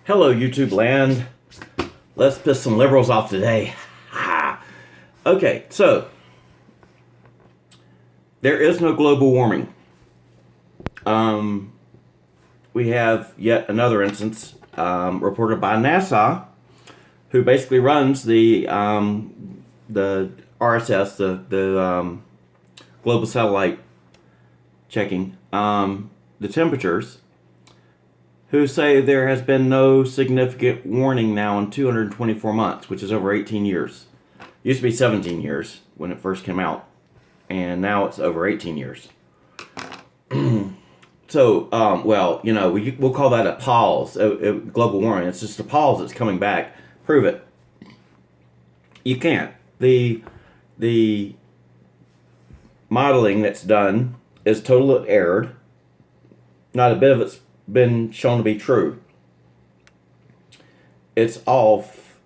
Hello, YouTube land. Let's piss some liberals off today. Okay, so there is no global warming. We have yet another instance reported by NASA, who basically runs the RSS, the global satellite checking the temperatures, who say there has been no significant warning now in 224 months, which is over 18 years. It used to be 17 years when it first came out, and now it's over 18 years. So, well, you know, we'll call that a pause, global warming. It's just a pause that's coming back. Prove it. You can't. The modeling that's done is total error. Not a bit of it's been shown to be true. It's off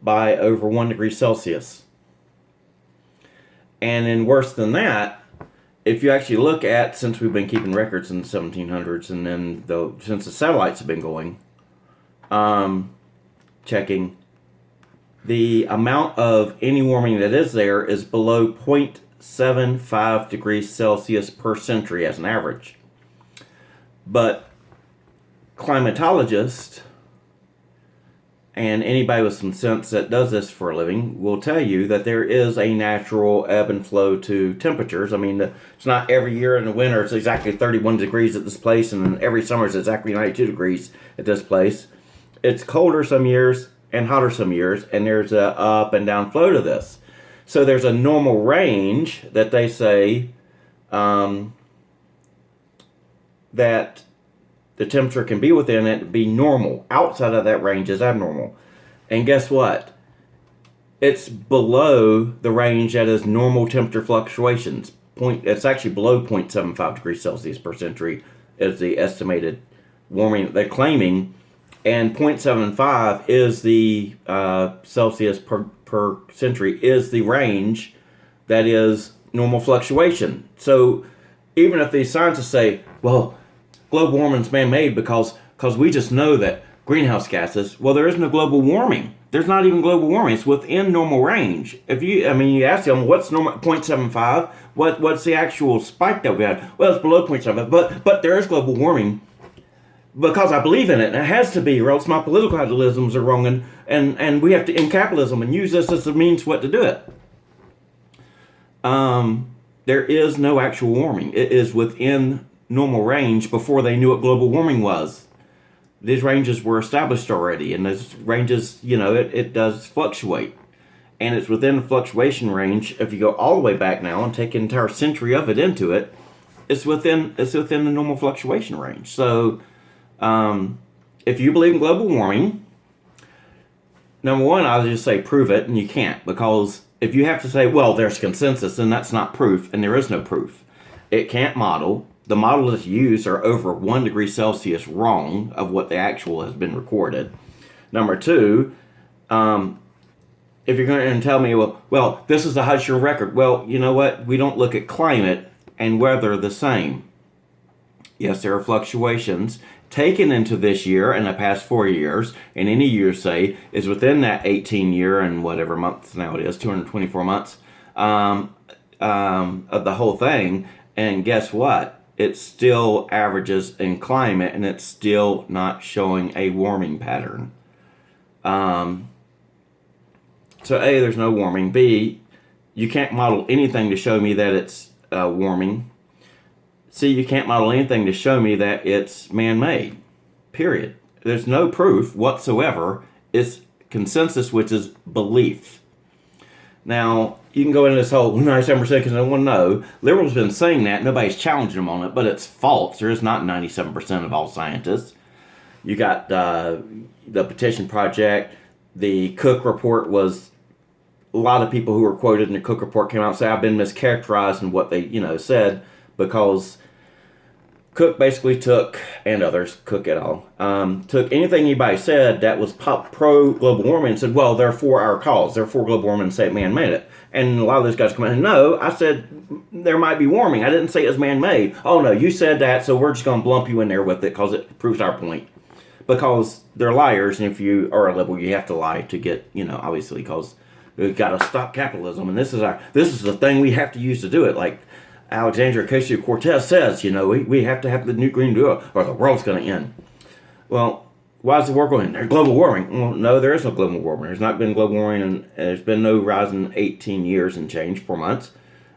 by over 1 degree Celsius. And then worse than that, if you actually look at, since we've been keeping records in the 1700s, and then since the satellites have been going, checking, the amount of any warming that is there is below 0.75 degrees Celsius per century as an average. But climatologists and anybody with some sense that does this for a living will tell you that there is a natural ebb and flow to temperatures. I mean, it's not every year in the winter it's exactly 31 degrees at this place, and every summer it's exactly 92 degrees at this place. It's colder some years and hotter some years, and there's a up and down flow to this. So there's a normal range that they say that the temperature can be within it, be normal. Outside of that range is abnormal. And guess what? It's below the range that is normal temperature fluctuations. It's actually below 0.75 degrees Celsius per century is the estimated warming that they're claiming. And 0.75 is the Celsius per century is the range that is normal fluctuation. So even if these scientists say, well, global warming is man-made because we just know that greenhouse gases, well, there is no global warming. There's not even global warming. It's within normal range. You ask them, what's normal, 0.75? What's the actual spike that we had? Well, it's below 0.75, but there is global warming because I believe in it, and it has to be, or else my political idealisms are wrong, and we have to end capitalism and use this as a means what to do it. There is no actual warming. It is within normal range before they knew what global warming was. These ranges were established already, and those ranges, it does fluctuate. And it's within the fluctuation range. If you go all the way back now and take an entire century of it into it, it's within the normal fluctuation range. So if you believe in global warming, number one, I'll just say prove it, and you can't, because if you have to say, well, there's consensus, then that's not proof, and there is no proof. It can't model. The model that's used are over 1 degree Celsius wrong of what the actual has been recorded. Number two, if you're going to tell me, well, this is the highest year record. Well, you know what? We don't look at climate and weather the same. Yes, there are fluctuations taken into this year and the past 4 years, and any year, say, is within that 18 year and whatever months now it is, 224 months of the whole thing. And guess what? It still averages in climate, and it's still not showing a warming pattern. So A, there's no warming. B, you can't model anything to show me that it's warming. C, you can't model anything to show me that it's man-made. Period. There's no proof whatsoever. It's consensus, which is belief. Now, you can go into this whole 97% because no one knows. Liberals have been saying that. Nobody's challenging them on it, but it's false. There is not 97% of all scientists. You got the Petition Project. The Cook Report was, a lot of people who were quoted in the Cook Report came out and said, I've been mischaracterized in what they, said, because Cook basically took, and others, Cook et al., took anything anybody said that was pro-global warming and said, well, they're for our cause. They're for global warming and say man-made it. And a lot of those guys come in and, no, I said there might be warming. I didn't say it was man-made. Oh, no, you said that, so we're just going to lump you in there with it because it proves our point. because they're liars, and if you are a liberal, you have to lie to get, obviously, because we've got to stop capitalism, and this is the thing we have to use to do it. Like Alexandria Ocasio-Cortez says, we have to have the new Green Deal, or the world's going to end. Well, why is the world going? There's global warming. Well, no, there is no global warming. There's not been global warming, and there's been no rise in 18 years and change, 4 months.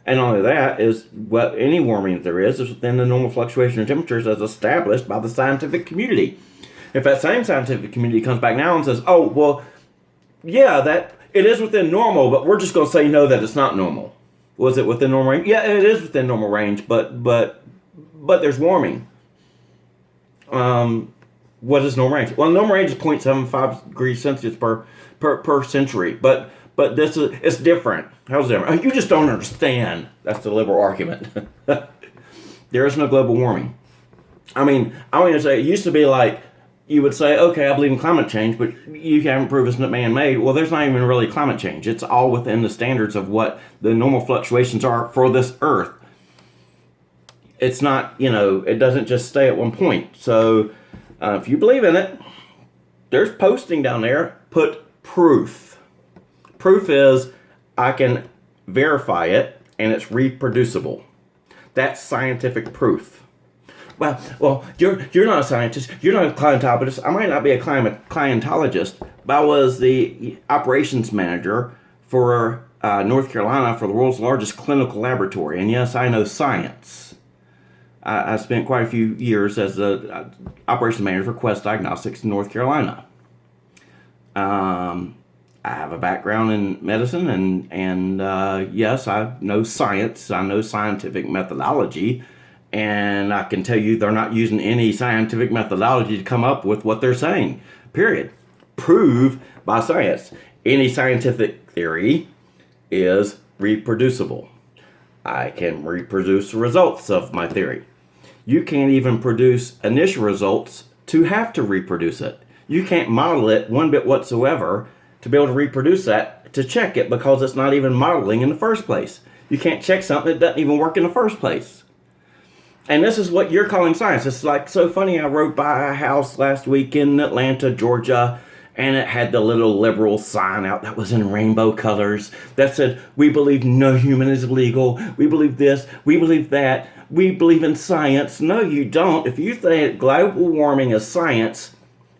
And not only that, is what any warming that there is within the normal fluctuation in temperatures as established by the scientific community. If that same scientific community comes back now and says, oh, well, yeah, that it is within normal, but we're just going to say no, that it's not normal. Was it within normal range? Yeah, it is within normal range, but there's warming. What is normal range? Well, normal range is 0.75 degrees Celsius per century, but it's different. How's it different? You just don't understand. That's the liberal argument. There is no global warming. I mean, I want to say it used to be like you would say, okay, I believe in climate change, but you haven't proved it's not man-made. Well, there's not even really climate change. It's all within the standards of what the normal fluctuations are for this Earth. It's not, it doesn't just stay at one point. So if you believe in it, there's posting down there. Put proof. Proof is I can verify it and it's reproducible. That's scientific proof. Well, you're not a scientist. You're not a climatologist. I might not be a climatologist, but I was the operations manager for North Carolina for the world's largest clinical laboratory. And yes, I know science. I spent quite a few years as the operations manager for Quest Diagnostics in North Carolina. I have a background in medicine, and yes, I know science. I know scientific methodology, and I can tell you they're not using any scientific methodology to come up with what they're saying. Period. Prove by science. Any scientific theory is reproducible. I can reproduce the results of my theory. You can't even produce initial results to have to reproduce it. You can't model it one bit whatsoever to be able to reproduce that, to check it, because it's not even modeling in the first place. You can't check something that doesn't even work in the first place. And this is what you're calling science. It's like so funny. I rode by a house last week in Atlanta, Georgia, and it had the little liberal sign out that was in rainbow colors that said, we believe no human is legal. We believe this. We believe that. We believe in science. No, you don't. If you think global warming is science,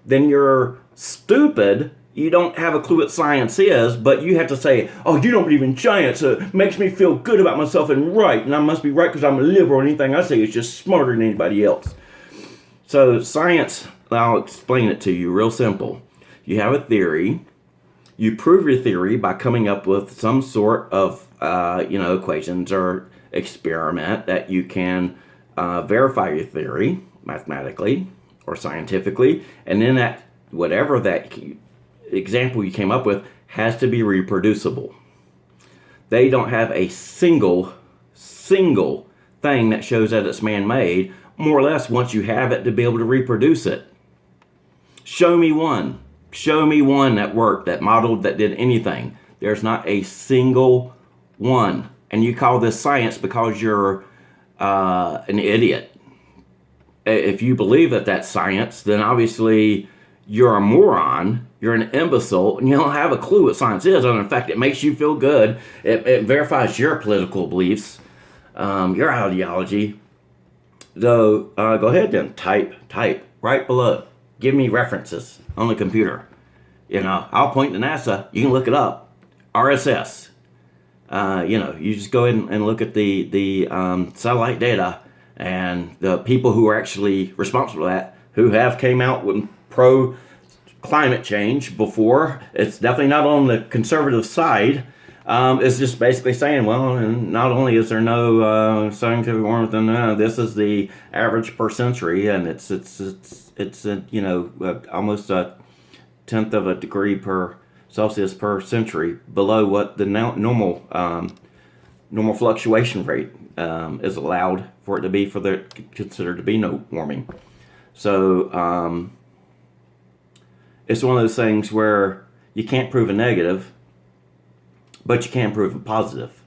then you're stupid. You don't have a clue what science is, but you have to say, oh, you don't believe in science. It makes me feel good about myself and right. And I must be right because I'm a liberal. Anything I say is just smarter than anybody else. So science, I'll explain it to you real simple. You have a theory. You prove your theory by coming up with some sort of, equations or experiment that you can verify your theory mathematically or scientifically. And then that whatever that example you came up with has to be reproducible. They don't have a single thing that shows that it's man-made, more or less, once you have it to be able to reproduce it. Show me one that worked, that modeled, that did anything. There's not a single one. And you call this science because you're an idiot. If you believe that that's science, then obviously you're a moron, you're an imbecile, and you don't have a clue what science is. And in fact, it makes you feel good. It verifies your political beliefs, your ideology. So go ahead then, type right below. Give me references on the computer. I'll point to NASA. You can look it up. RSS. You just go ahead and look at the satellite data and the people who are actually responsible for that, who have came out with pro climate change before. It's definitely not on the conservative side. It's just basically saying, well, and not only is there no scientific warmth, and this is the average per century, and it's almost a tenth of a degree per Celsius per century below what the normal fluctuation rate is allowed for it to be, for there considered to be no warming. So it's one of those things where you can't prove a negative, but you can prove a positive.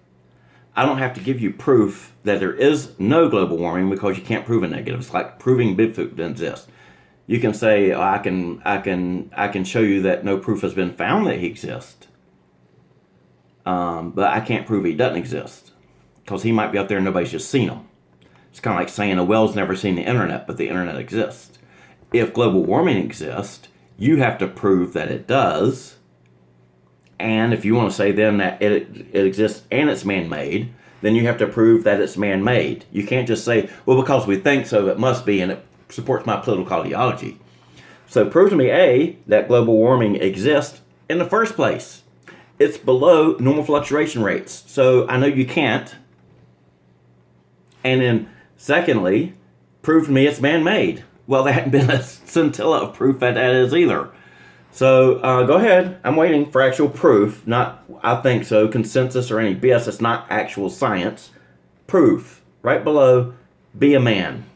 I don't have to give you proof that there is no global warming because you can't prove a negative. It's like proving Bigfoot doesn't exist. You can say, oh, I can show you that no proof has been found that he exists. But I can't prove he doesn't exist, because he might be up there and nobody's just seen him. It's kind of like saying a whale's never seen the internet, but the internet exists. If global warming exists, you have to prove that it does. And if you want to say then that it exists and it's man-made, then you have to prove that it's man-made. You can't just say, well, because we think so, it must be, and it supports my political ideology. So prove to me, A, that global warming exists in the first place. It's below normal fluctuation rates. So I know you can't. And then secondly, prove to me it's man-made. Well, there hadn't been a scintilla of proof that is either. So go ahead. I'm waiting for actual proof, not I think so, consensus or any BS. It's not actual science. Proof. Right below, be a man.